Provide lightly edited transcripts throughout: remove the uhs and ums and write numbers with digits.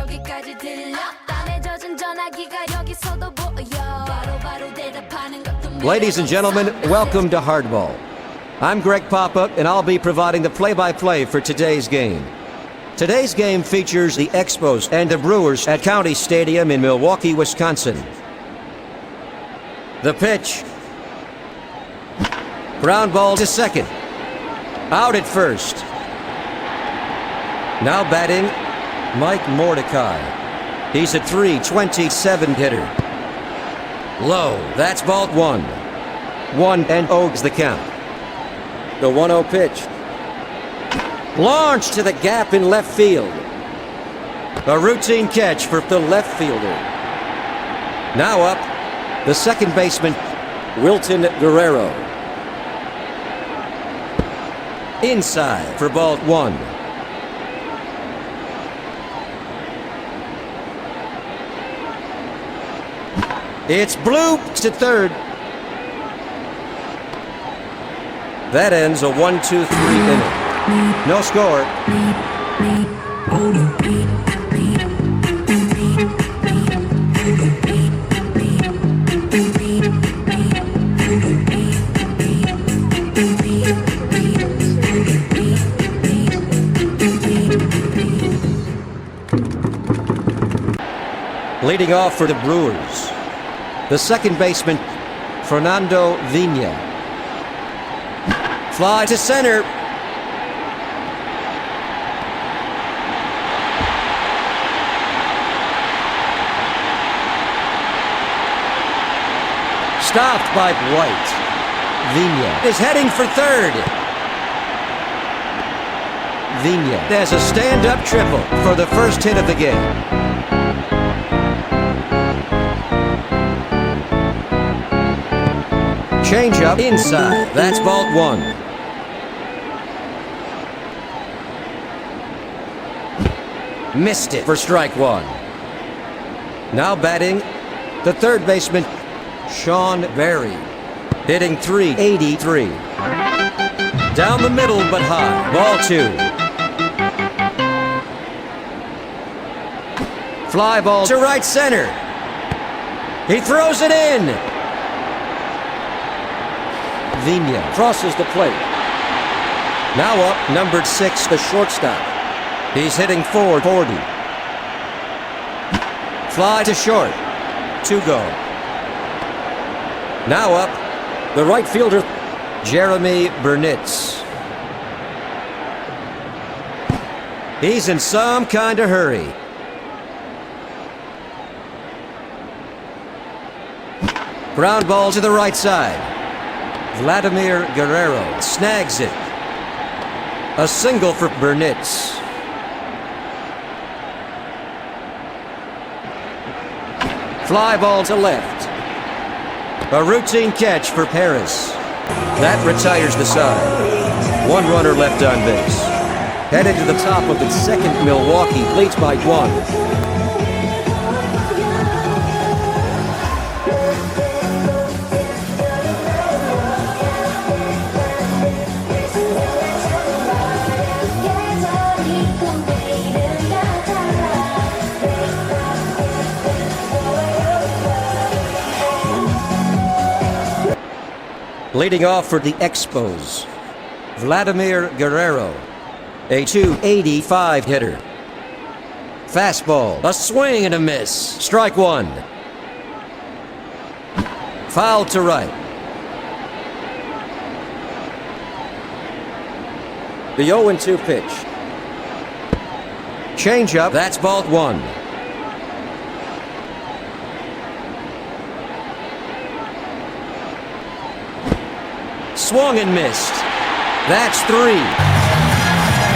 여기까지 들려 땀에 젖은 전화기가 여기서도 보여 바로바로 대답하는 것도 Ladies and gentlemen, welcome to Hardball. I'm Greg Papa, and I'll be providing the play-by-play for today's game. Today's game features the Expos and the Brewers at County Stadium in Milwaukee, Wisconsin. The pitch. Ground ball to second. Out at first. Now batting, Mike Mordecai. He's a .327 hitter. Low. That's ball one. 1-0's the count. The 1-0 pitch. Launched to the gap in left field. A routine catch for the left fielder. Now up, the second baseman, Wilton Guerrero. Inside for ball one. It's blooped to third. That ends a 1-2-3 inning. No score. Leading off for the Brewers, the second baseman, Fernando Vina. Fly to center. Stopped by White. Vina is heading for third. Vina has a stand-up triple for the first hit of the game. Change up inside. That's ball one. Missed it for strike one. Now batting, the third baseman, Sean Berry, hitting .383. Down the middle but high. Ball two. Fly ball to right center. He throws it in. Vina crosses the plate. Now up, numbered 6, the shortstop. He's hitting .440. Fly to short. 2 go. Now up, the right fielder, Jeremy Burnitz. He's in some kind of hurry. Ground ball to the right side. Vladimir Guerrero snags it. A single for Burnitz. Fly ball to left. A routine catch for Paris. That retires the side. 1 runner left on base. Headed to the top of the second, Milwaukee leads by 1. Leading off for the Expos, Vladimir Guerrero, a .285 hitter. Fastball, a swing and a miss. Strike one. Foul to right. The 0-2 pitch. Change up, that's ball one. Swung and missed. That's 3.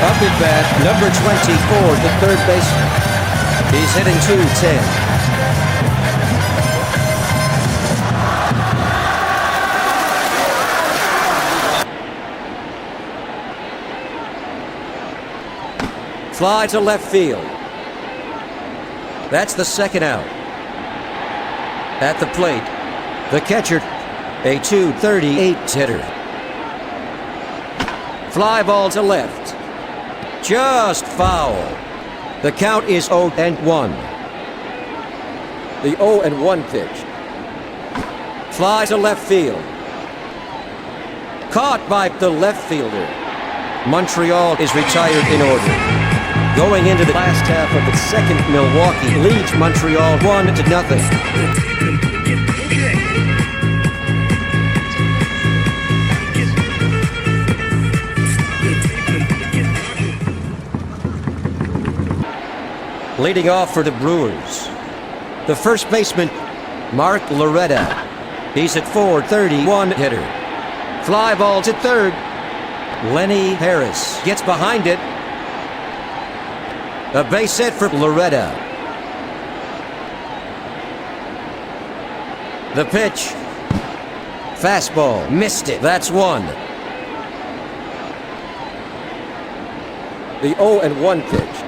Up at bat, number 24, the third baseman. He's hitting .210. Fly to left field. That's the second out. At the plate, the catcher, a .238 hitter. Fly ball to left. Just foul. The count is 0-1. The 0-1 pitch. Fly to left field. Caught by the left fielder. Montreal is retired in order. Going into the last half of the second, Milwaukee leads Montreal 1-0. Leading off for the Brewers, the first baseman, Mark Loretta. He's at 431 hitter. Fly ball to third. Lenny Harris gets behind it. A base hit for Loretta. The pitch. Fastball. Missed it. That's one. The 0-1 pitch.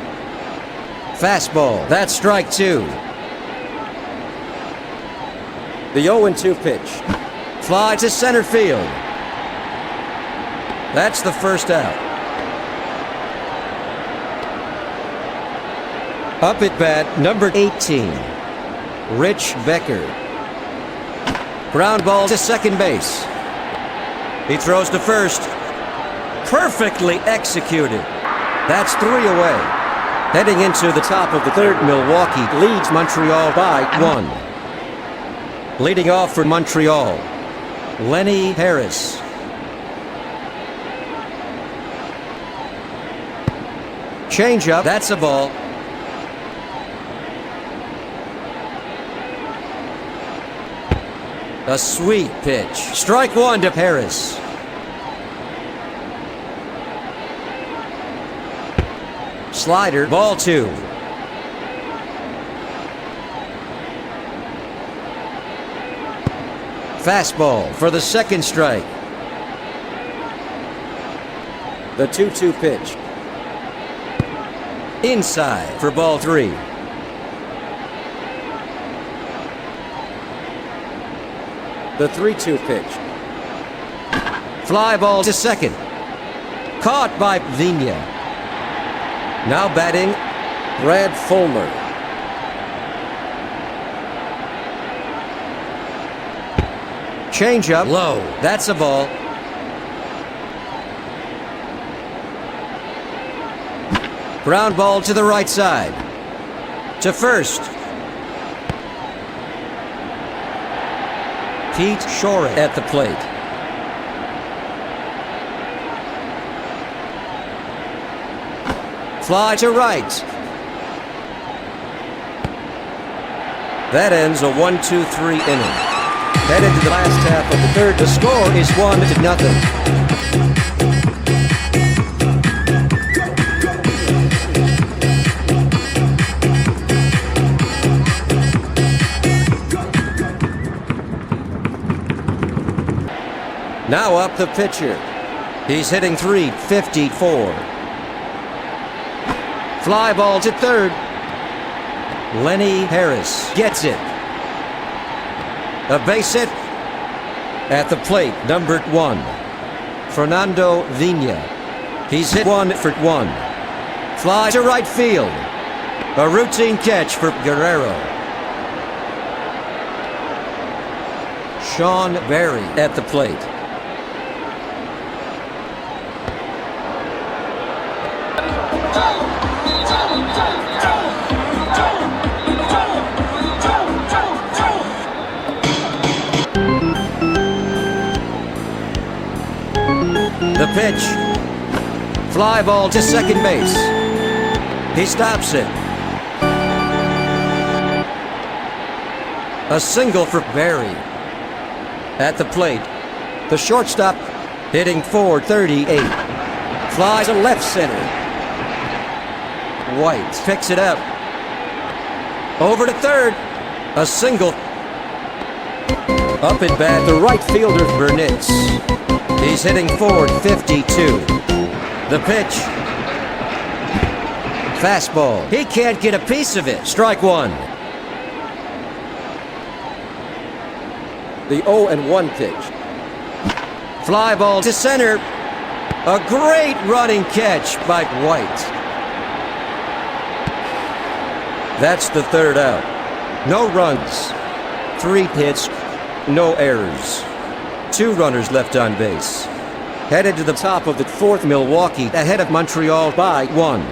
Fastball. That's strike two. The 0-2 pitch. Fly to center field. That's the first out. Up at bat, number 18, Rich Becker. Ground ball to second base. He throws to first. Perfectly executed. That's 3 away. Heading into the top of the third, Milwaukee leads Montreal by 1. Leading off for Montreal, Lenny Harris. Changeup, that's a ball. A sweet pitch. Strike one to Harris. Slider, ball two. Fastball for the second strike. The 2-2 pitch. Inside for ball three. The 3-2 pitch. Fly ball to second. Caught by Vigna. Now batting, Brad Fulmer. Changeup low. That's a ball. Ground ball to the right side. To first. Pete Schourek at the plate. Fly to right. That ends a 1-2-3 inning. Headed to the last half of the third. The score is 1-0. Now up the pitcher. He's hitting .354. Fly ball to third. Lenny Harris gets it. A base hit at the plate, numbered 1. Fernando Vigna. He's hit 1 for 1. Fly to right field. A routine catch for Guerrero. Sean Berry at the plate. The pitch. Fly ball to second base. He stops it. A single for Berry. At the plate, the shortstop hitting .438. Flies to left center. White picks it up. Over to third. A single. Up at bat, the right fielder, Burnitz. He's hitting .452. The pitch. Fastball. He can't get a piece of it. Strike one. The 0-1 pitch. Fly ball to center. A great running catch by White. That's the third out. No runs, 3 hits, no errors. 2 runners left on base. Headed to the top of the 4th, Milwaukee ahead of Montreal by 1.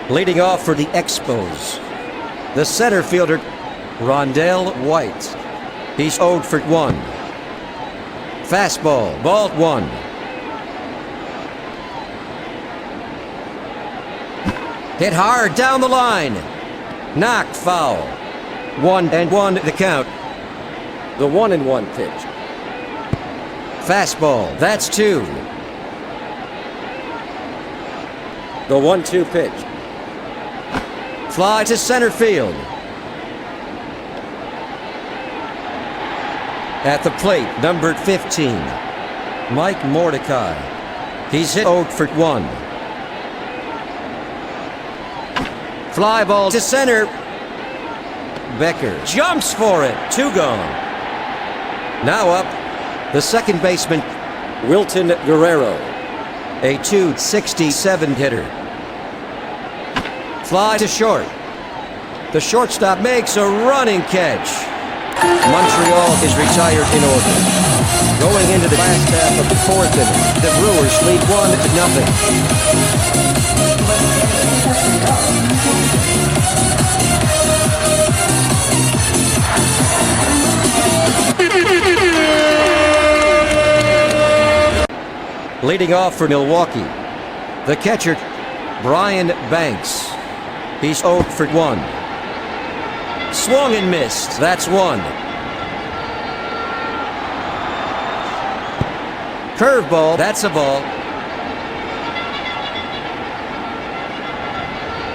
Leading off for the Expos, the center fielder, Rondell White. He's 0 for 1. Fastball, ball 1. Hit hard down the line. Knocked foul. 1-1 the count. The 1-1 pitch. Fastball, that's 2. The 1-2 pitch. Fly to center field. At the plate, numbered 15, Mike Mordecai. He's hit 0 for 1. Fly ball to center. Becker jumps for it. 2 gone. Now up, the second baseman, Wilton Guerrero, a .267 hitter. Fly to short. The shortstop makes a running catch. Montreal is retired in order. Going into the last half of the 4th inning, the Brewers lead 1-0. Leading off for Milwaukee, the catcher, Brian Banks. He's 0 for 1. Swung and missed. That's 1. Curveball. That's a ball.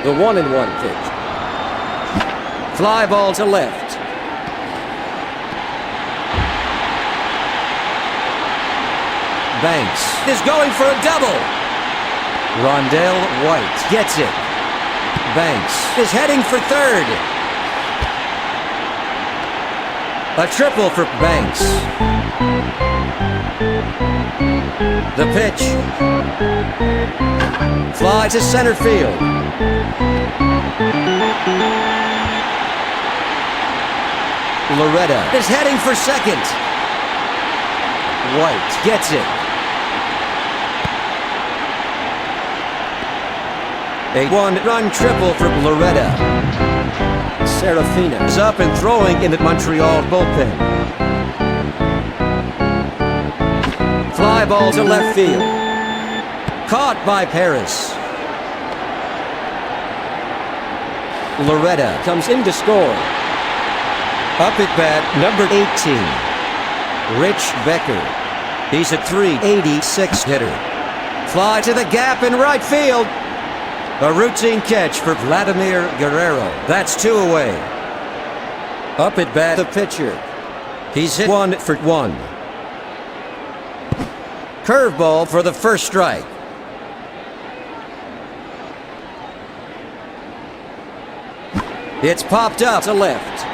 The 1-1 pitch. Fly ball to left. Banks is going for a double. Rondell White gets it. Banks is heading for third. A triple for Banks. The pitch. Fly to center field. Loretta is heading for second. White gets it. A 1-run triple for Loretta. Serafina is up and throwing in the Montreal bullpen. Fly ball to left field. Caught by Paris. Loretta comes in to score. Up at bat, number 18, Rich Becker. He's a .386 hitter. Fly to the gap in right field. A routine catch for Vladimir Guerrero. That's 2 away. Up at bat, the pitcher. He's hit 1 for 1. Curveball for the first strike. It's popped up to left.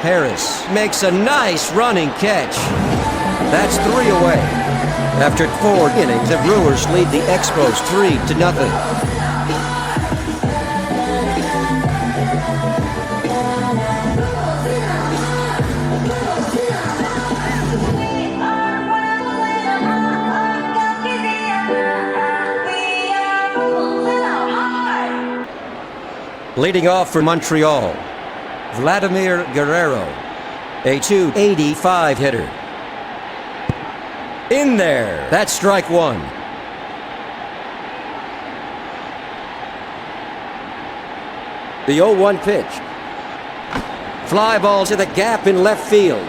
Harris makes a nice running catch. That's 3 away. After 4 innings, the Brewers lead the Expos 3-0. Leading off for Montreal, Vladimir Guerrero, a .285 hitter. In there. That's strike 1. The 0-1 pitch. Fly ball to the gap in left field.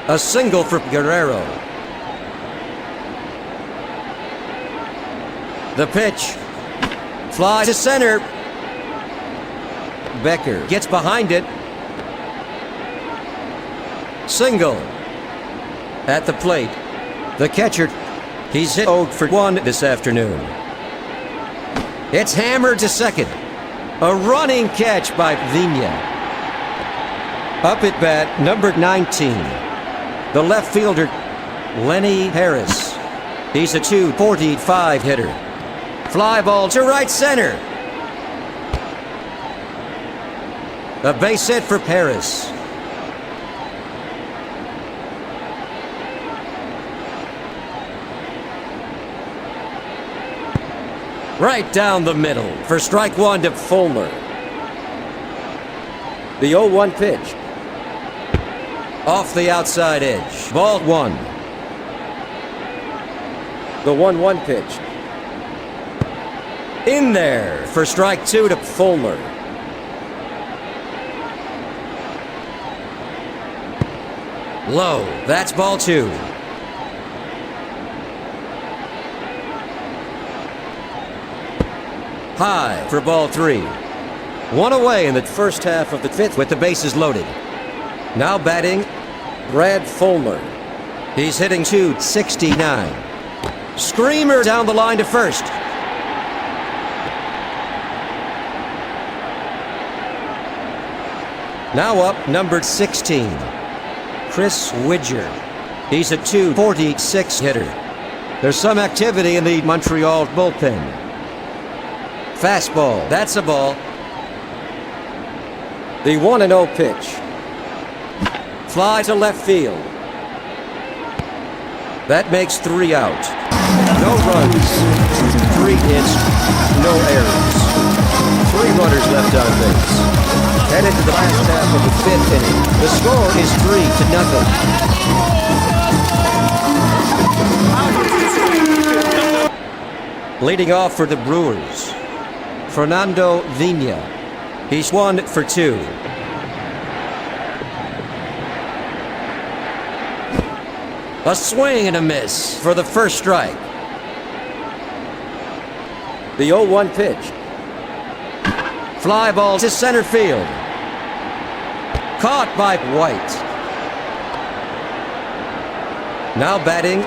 A single for Guerrero. The pitch. Fly to center. Becker gets behind it. Single. At the plate, the catcher, he's hit 0 for 1 this afternoon. It's hammered to second. A running catch by Vigna. Up at bat, number 19, the left fielder, Lenny Harris. He's a .245 hitter. Fly ball to right center. A base hit for Paris. Right down the middle for strike one to Fulmer. The 0-1 pitch. Off the outside edge. Ball one. The 1-1 pitch. In there for strike two to Fulmer. Low. That's ball two. High for ball three. One away in the first half of the fifth with the bases loaded. Now batting, Brad Fulmer. He's hitting .269. Screamer down the line to first. Now up, numbered 16, Chris Widger. He's a .246 hitter. There's some activity in the Montreal bullpen. Fastball, that's a ball. The 1-0 pitch. Fly to left field. That makes 3 out. No runs, 3 hits, no errors. 3 runners left on base. Headed to the last half of the fifth inning. The score is 3-0. Leading off for the Brewers, Fernando Vina. He's 1 for 2. A swing and a miss for the first strike. The 0-1 pitch. Fly ball to center field. Caught by White. Now batting,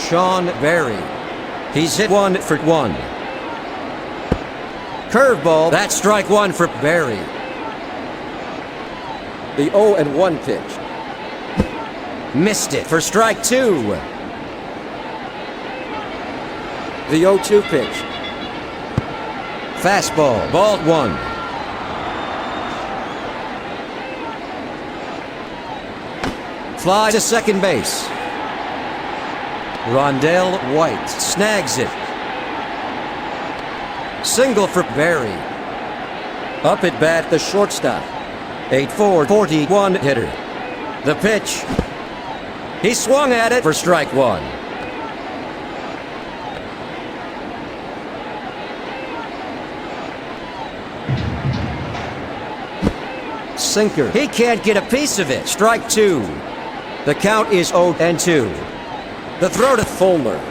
Sean Berry. He's hit 1 for 1. Curveball, that's strike one for Berry. The 0-1 pitch. Missed it for strike two. The 0-2 pitch. Fastball, ball one. Fly to second base. Rondell White snags it. Single for Berry. Up at bat, the shortstop. 8'4", 41 hitter. The pitch. He swung at it for strike one. Sinker. He can't get a piece of it. Strike two. The count is 0-2. The throw to Fulmer.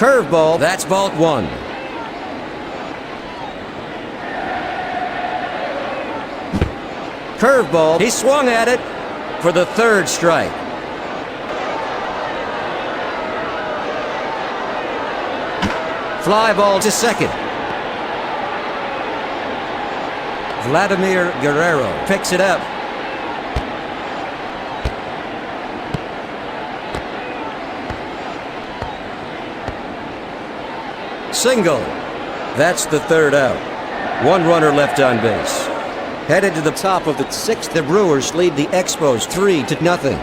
Curveball, that's ball one. Curveball, he swung at it for the third strike. Fly ball to second. Vladimir Guerrero picks it up. Single. That's the third out. 1 runner left on base. Headed to the top of the sixth, the Brewers lead the Expos 3-0.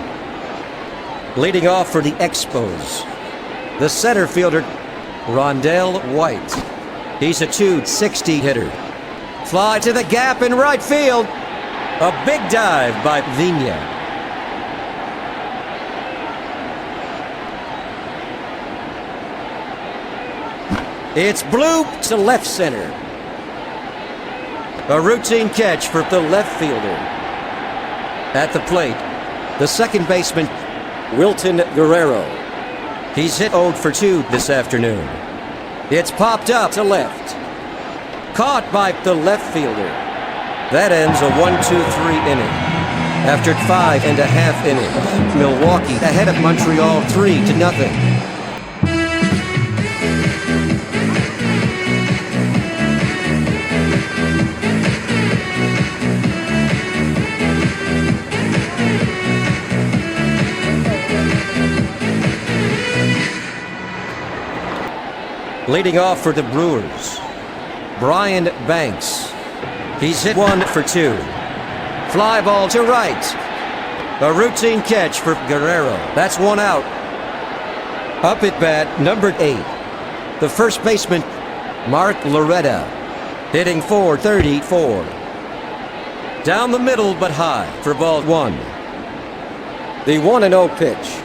Leading off for the Expos, the center fielder, Rondell White. He's a .260 hitter. Fly to the gap in right field. A big dive by Vina. It's blooped to left center. A routine catch for the left fielder. At the plate, the second baseman, Wilton Guerrero. He's hit 0 for 2 this afternoon. It's popped up to left. Caught by the left fielder. That ends a 1-2-3 inning. After 5.5 innings, Milwaukee ahead of Montreal 3-0. Leading off for the Brewers, Brian Banks. He's hit 1 for 2. Fly ball to right. A routine catch for Guerrero. That's 1 out. Up at bat, number 8. The first baseman, Mark Loretta, hitting .434. Down the middle but high for ball 1. The 1-0 pitch.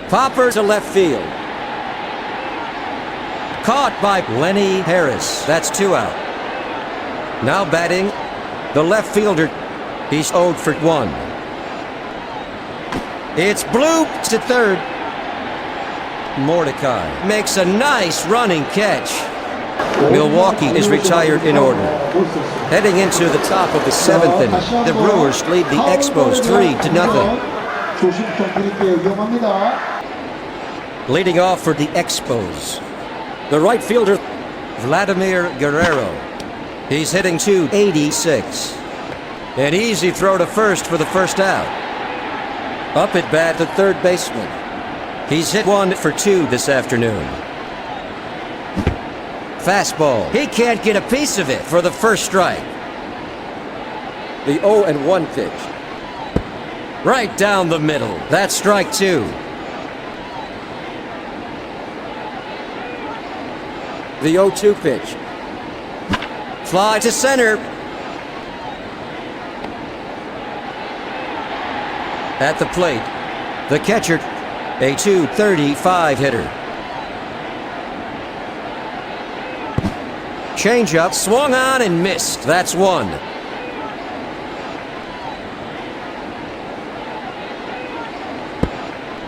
Popper to left field. Caught by Lenny Harris. That's 2 out. Now batting, the left fielder. He's 0 for 1. It's blooped to third. Mordecai makes a nice running catch. Milwaukee is retired in order. Heading into the top of the 7th inning, the Brewers lead the Expos 3-0. Leading off for the Expos, the right fielder, Vladimir Guerrero. He's hitting .286. An easy throw to first for the first out. Up at bat, the third baseman. He's hit 1 for 2 this afternoon. Fastball. He can't get a piece of it for the first strike. The 0-1 pitch. Right down the middle. That's strike 2. The 0-2 pitch. Fly to center. At the plate, the catcher, a .235 hitter. Changeup swung on and missed. That's 1.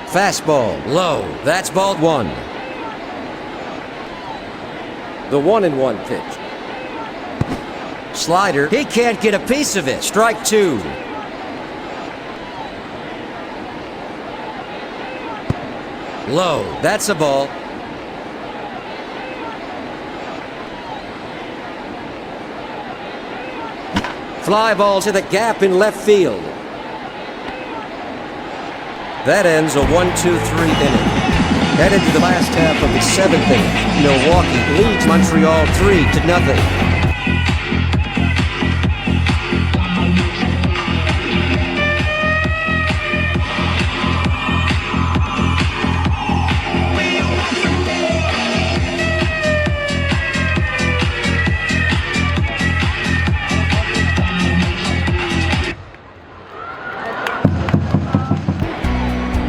Fastball low. That's ball 1. The 1-1 pitch. Slider. He can't get a piece of it. Strike 2. Low. That's a ball. Fly ball to the gap in left field. That ends a 1-2-3 inning. Headed to the last half of the 7th inning, Milwaukee leads Montreal 3-0.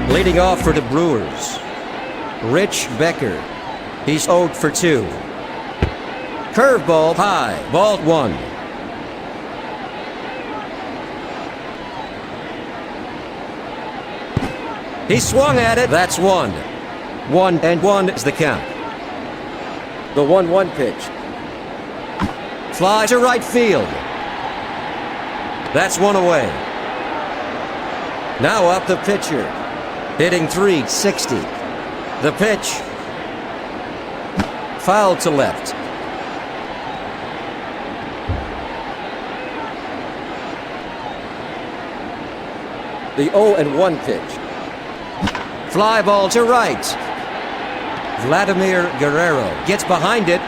Leading off for the Brewers, Rich Becker. He's 0 for 2. Curveball high, ball 1. He swung at it, that's 1. 1-1 is the count. The 1-1 pitch. Fly to right field. That's 1 away. Now up the pitcher. Hitting .360. The pitch. Foul to left. The 0-1 pitch. Fly ball to right. Vladimir Guerrero gets behind it.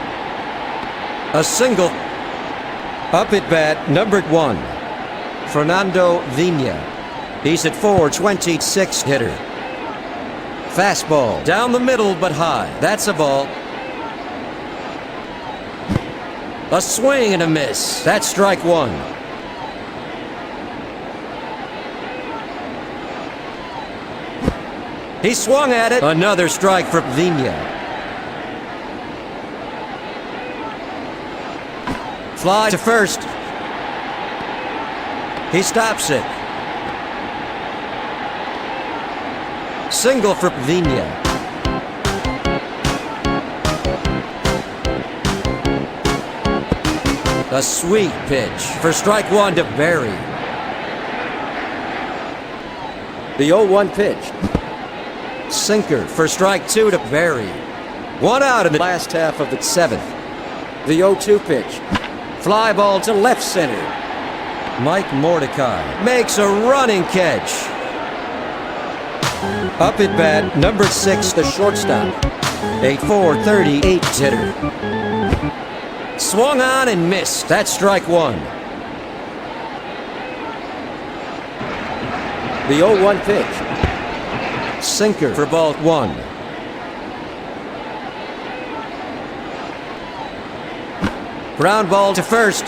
A single. Up at bat, number 1. Fernando Vina. He's at .426 hitter. Fastball down the middle but high. That's a ball. A swing and a miss. That's strike 1. He swung at it. Another strike for Vina. Fly to first. He stops it. Single for Vina. A sweet pitch for strike 1 to Berry. The 0-1 pitch. Sinker for strike 2 to Berry. 1 out in the last half of the 7th. The 0-2 pitch. Fly ball to left center. Mike Mordecai makes a running catch. Up at bat, number 6, the shortstop, A .438 hitter. Swung on and missed. That's strike one. The 0-1 pitch. Sinker for ball one. Ground ball to first.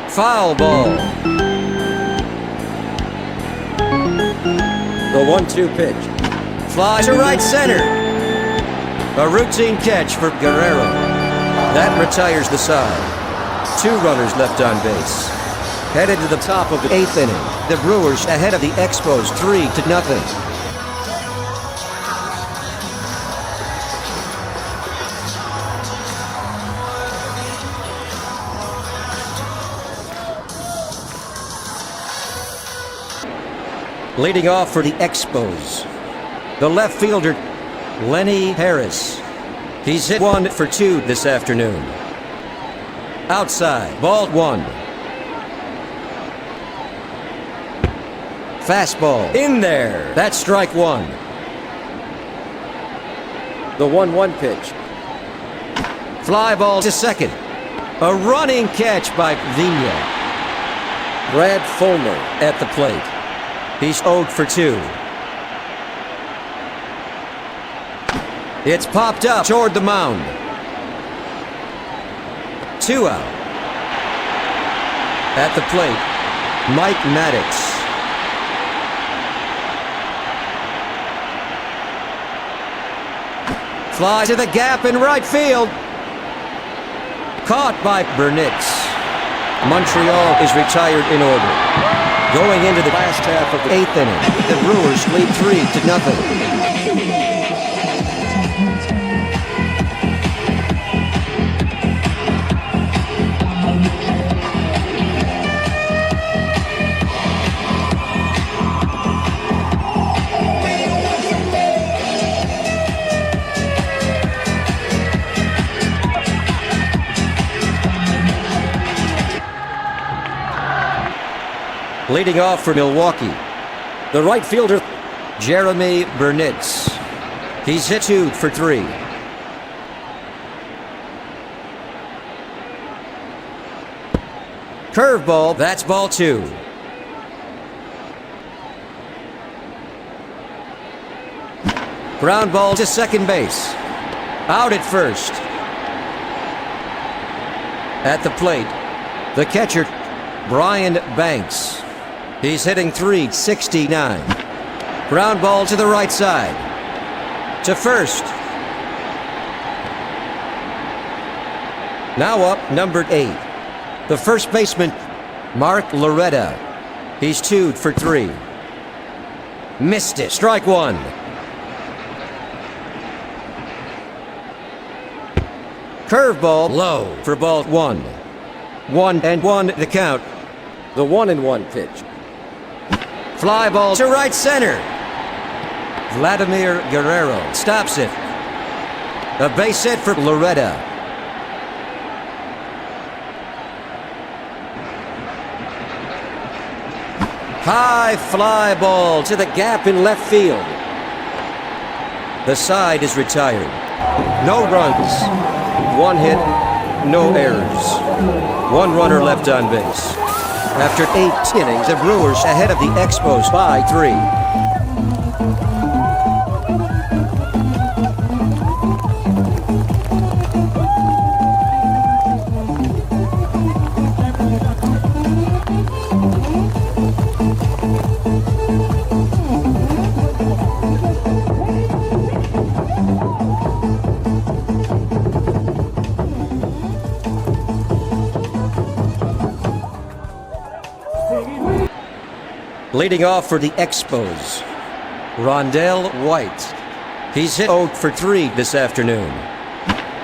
Foul ball. The 1-2 pitch. Fly to right center. A routine catch for Guerrero. That retires the side. 2 runners left on base. Headed to the top of the 8th inning. The Brewers ahead of the Expos 3-0. Leading off for the Expos, the left fielder, Lenny Harris. He's hit 1 for 2 this afternoon. Outside, ball 1. Fastball, in there. That's strike 1. The 1-1 pitch. Fly ball to second. A running catch by Vina. Brad Fulmer at the plate. He's 0 for 2. It's popped up toward the mound. 2 out. At the plate, Mike Maddux. Fly to the gap in right field. Caught by Burnitz. Montreal is retired in order. Going into the last half of the 8th inning, the Brewers lead 3-0. Leading off for Milwaukee, the right fielder, Jeremy Burnitz. He's hit 2 for 3. Curveball, that's ball 2. Ground ball to second base. Out at first. At the plate, the catcher, Brian Banks. He's hitting .369. Ground ball to the right side. To first. Now up, numbered 8. The first baseman, Mark Loretta. He's 2 for 3. Missed it. Strike 1. Curveball low for ball 1. 1-1 the count. The 1-1 pitch. Fly ball to right center. Vladimir Guerrero stops it. A base hit for Loretta. High fly ball to the gap in left field. The side is retired. No runs. 1 hit, no errors. 1 runner left on base. After 8 innings, the Brewers ahead of the Expos by 3. Leading off for the Expos, Rondell White. He's hit 0 for 3 this afternoon.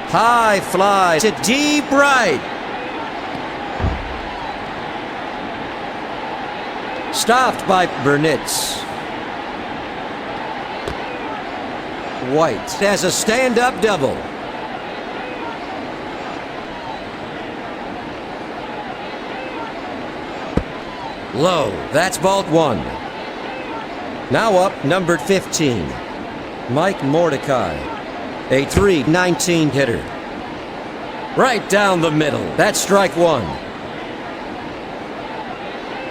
High fly to deep right. Stopped by Burnitz. White has a stand-up double. Low, that's ball 1. Now up, numbered 15, Mike Mordecai. A .319 hitter. Right down the middle. That's strike one.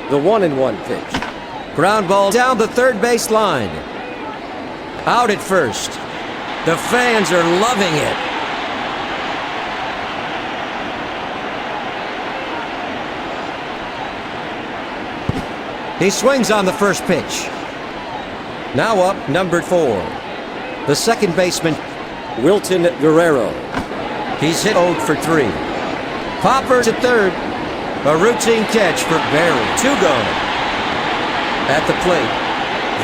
The 1-1 pitch. Ground ball down the third base line. Out at first. The fans are loving it. He swings on the first pitch. Now up, number 4. The second baseman, Wilton Guerrero. He's hit 0 for 3. Popper to third. A routine catch for Barry. 2 gone. At the plate,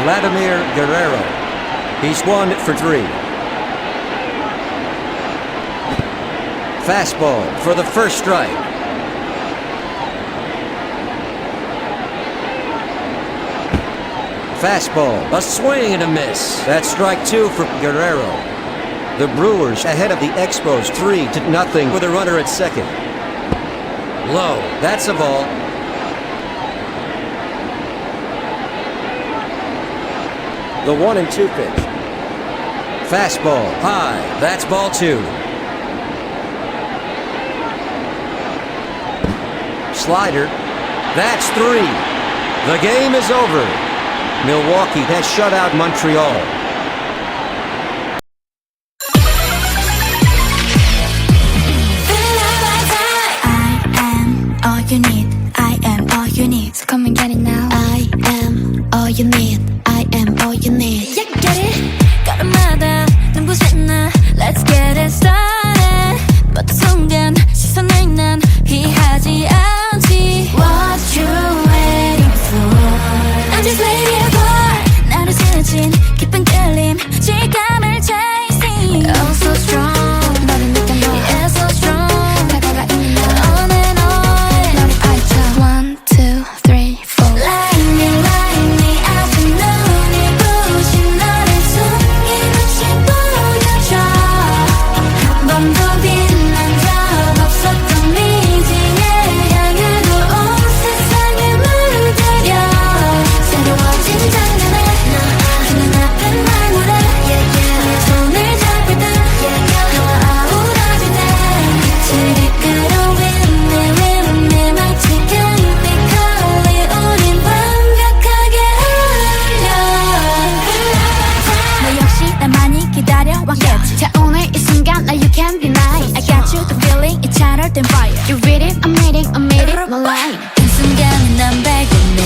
Vladimir Guerrero. He's 1 for 3. Fastball for the first strike. Fastball, a swing and a miss. That's strike 2 for Guerrero. The Brewers ahead of the Expos 3-0 with a runner at second. Low, that's a ball. The 1-2 pitch. Fastball, high, that's ball 2. Slider, that's 3. The game is over. Milwaukee has shut out Montreal. You need, I am all you need. So come and get it now. I am all you need. I am all you need. Yeah, get it? 걸음마다 눈부신 Let's get it started. 모든 순간 시선을 난 피하지 않지. What you waiting for? I'm just waiting for. 나를 스친 깊은 끌림 실감을 chasing. Oh so strong. 너를 느껴 너. Yeah so strong. 다가가 있는 너. On and on. 1, 2, 3, 4. Like me 아직 눈이 부신 너를 숨김없이 보여줘. 한 번도 빛난 적 없었던 미지에 향하고 온 세상을 물들여. 새로워진 장면에 그 눈앞은 말모래. 내 손을 잡을 때 너와 아우러질 때 빛을 이끌어 윈내 마치 chemically 우린 완벽하게 흘려. 너 역시 날 많이 기다려왔겠지. 자 오늘 이 순간 나 you can't deny. I got you the feeling it's hotter than fire. You read it, I'm reading no lie. 그 순간은 난 발견해.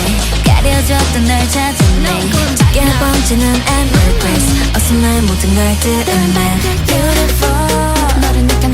가려졌던 날 찾아내. 짙게 번지는 embrace. 어서 날 모든 걸 드러내. Beautiful. 너를 느껴